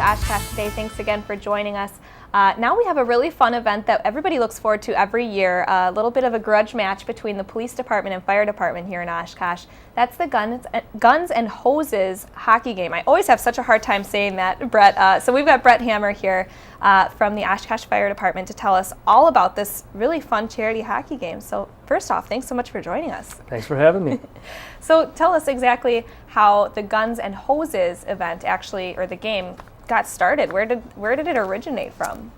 Oshkosh today. Thanks again for joining us. Now we have a really fun event that everybody looks forward to every year, a little bit of a grudge match between the police department and fire department here in Oshkosh. That's the Guns and Hoses hockey game. I always have such a hard time saying that, Brett. So we've got Brett Hammer here from the Oshkosh Fire Department to tell us all about this really fun charity hockey game. So first off, thanks so much for joining us. Thanks for having me. So tell us exactly how the Guns and Hoses event actually, or the game, got started. Where did it originate from?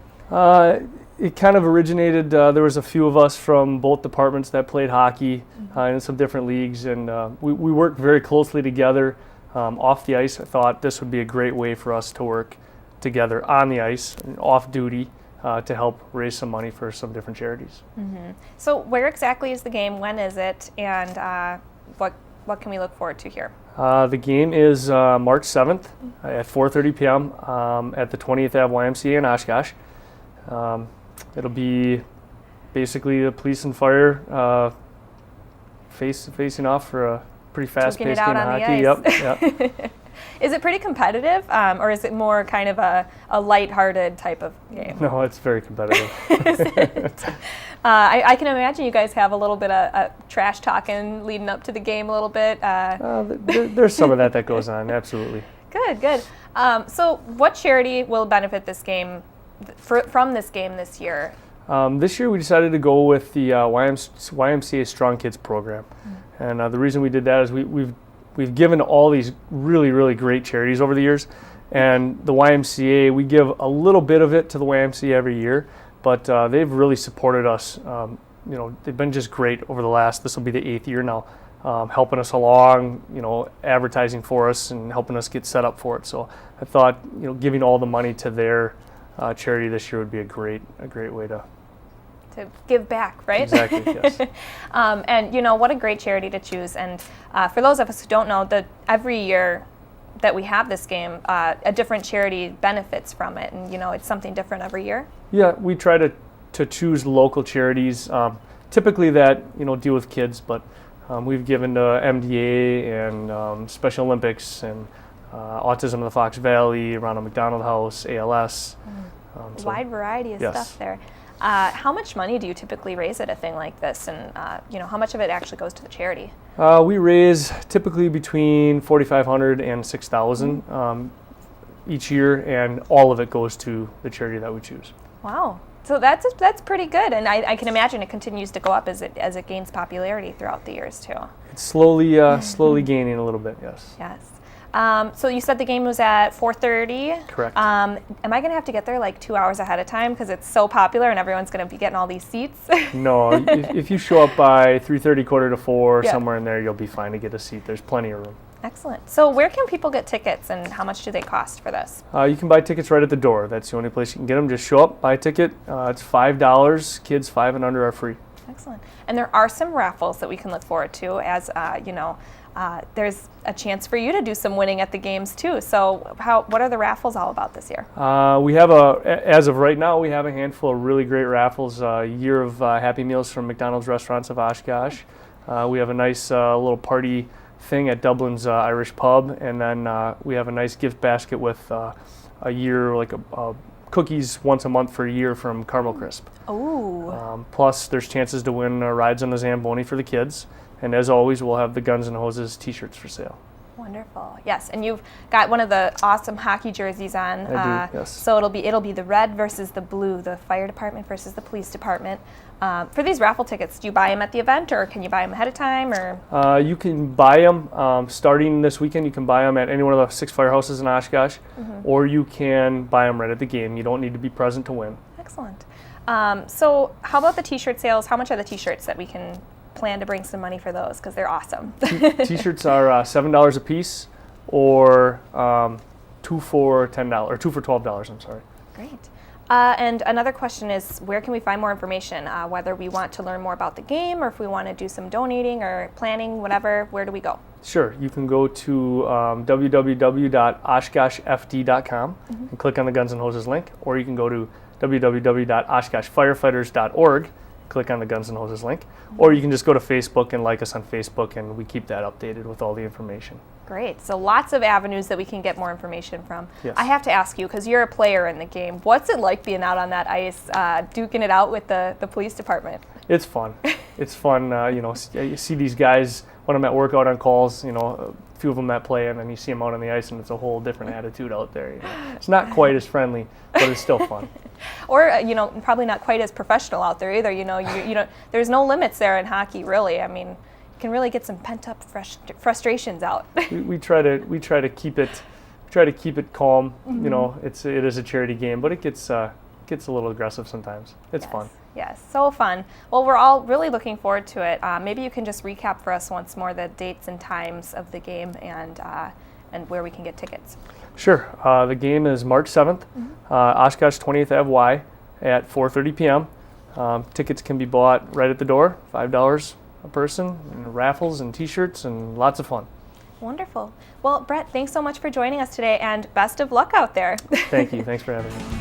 It kind of originated, there was a few of us from both departments that played hockey in some different leagues, and we worked very closely together off the ice. I thought this would be a great way for us to work together on the ice and off duty to help raise some money for some different charities. Mm-hmm. So where exactly is the game? When is it? And what can we look forward to here? The game is March 7th at 4:30 p.m. At the 20th Ave YMCA in Oshkosh. It'll be basically the police and fire facing off for a pretty fast-paced game of hockey. Yep. Is it pretty competitive, or is it more kind of a lighthearted type of game? No, it's very competitive. Is it? I can imagine you guys have a little bit of trash talking leading up to the game a little bit. There's some of that goes on, absolutely. Good. So what charity will benefit this game from this game this year? This year we decided to go with the YMCA Strong Kids program. And the reason we did that is we've given all these really great charities over the years, and the YMCA, we give a little bit of it to the YMCA every year, but they've really supported us. They've been just great over the last, this will be the 8th year now, helping us along, advertising for us and helping us get set up for it. So I thought, giving all the money to their charity this year would be a great way to give back, right? Exactly, yes. And what a great charity to choose. And for those of us who don't know, that every year that we have this game, a different charity benefits from it, and it's something different every year. Yeah, we try to choose local charities, typically that deal with kids, but we've given to MDA and Special Olympics and Autism in the Fox Valley, Ronald McDonald House, ALS. Wide variety of stuff there. How much money do you typically raise at a thing like this, and how much of it actually goes to the charity? We raise typically between $4,500 and $6,000 each year, and all of it goes to the charity that we choose. Wow, so that's pretty good, and I can imagine it continues to go up as it gains popularity throughout the years too. It's slowly gaining a little bit, yes. Yes. So you said the game was at 4:30. Correct. Am I going to have to get there like 2 hours ahead of time because it's so popular and everyone's going to be getting all these seats? No, if you show up by 3:30, quarter to 4, somewhere in there, you'll be fine to get a seat. There's plenty of room. Excellent. So where can people get tickets, and how much do they cost for this? You can buy tickets right at the door. That's the only place you can get them. Just show up, buy a ticket. It's $5. Kids 5 and under are free. Excellent. And there are some raffles that we can look forward to, as there's a chance for you to do some winning at the games too. So what are the raffles all about this year? We have as of right now, we have a handful of really great raffles. A year of Happy Meals from McDonald's Restaurants of Oshkosh. We have a nice little party thing at Dublin's Irish Pub, and then we have a nice gift basket with a year, like a cookies once a month for a year from Caramel Crisp. Oh. Plus, there's chances to win rides on the Zamboni for the kids. And as always, we'll have the Guns and Hoses T-shirts for sale. Wonderful. Yes, and you've got one of the awesome hockey jerseys on. I do, yes. So it'll be the red versus the blue, the fire department versus the police department. For these raffle tickets, do you buy them at the event, or can you buy them ahead of time? Or you can buy them starting this weekend. You can buy them at any one of the 6 firehouses in Oshkosh, or you can buy them right at the game. You don't need to be present to win. Excellent. So how about the T-shirt sales? How much are the T-shirts that we can plan to bring some money for those, because they're awesome? T-shirts are $7 a piece, or 2 for $10, or 2 for $12. I'm sorry. Great. And another question is, where can we find more information? Whether we want to learn more about the game, or if we want to do some donating or planning, whatever, where do we go? Sure. You can go to www.oshkoshfd.com and click on the Guns and Hoses link, or you can go to www.oshkoshfirefighters.org, click on the Guns and Hoses link, or you can just go to Facebook and like us on Facebook, and we keep that updated with all the information. Great. So lots of avenues that we can get more information from. Yes. I have to ask you, because you're a player in the game, what's it like being out on that ice, duking it out with the police department? It's fun. It's fun. You see these guys when I'm at work out on calls, a few of them that play, and then you see them out on the ice, and it's a whole different attitude out there. It's not quite as friendly, but it's still fun. Or, probably not quite as professional out there either. There's no limits there in hockey, really. I mean, you can really get some pent-up frustrations out. we try to keep it calm. Mm-hmm. It is a charity game, but it gets a little aggressive sometimes. It's fun. Yes, so fun. Well, we're all really looking forward to it. Maybe you can just recap for us once more the dates and times of the game and where we can get tickets. Sure. The game is March 7th, Oshkosh 20th Ave Y at 4:30 p.m. Tickets can be bought right at the door, $5 a person, and raffles and T-shirts and lots of fun. Wonderful. Well, Brett, thanks so much for joining us today, and best of luck out there. Thank you. Thanks for having me.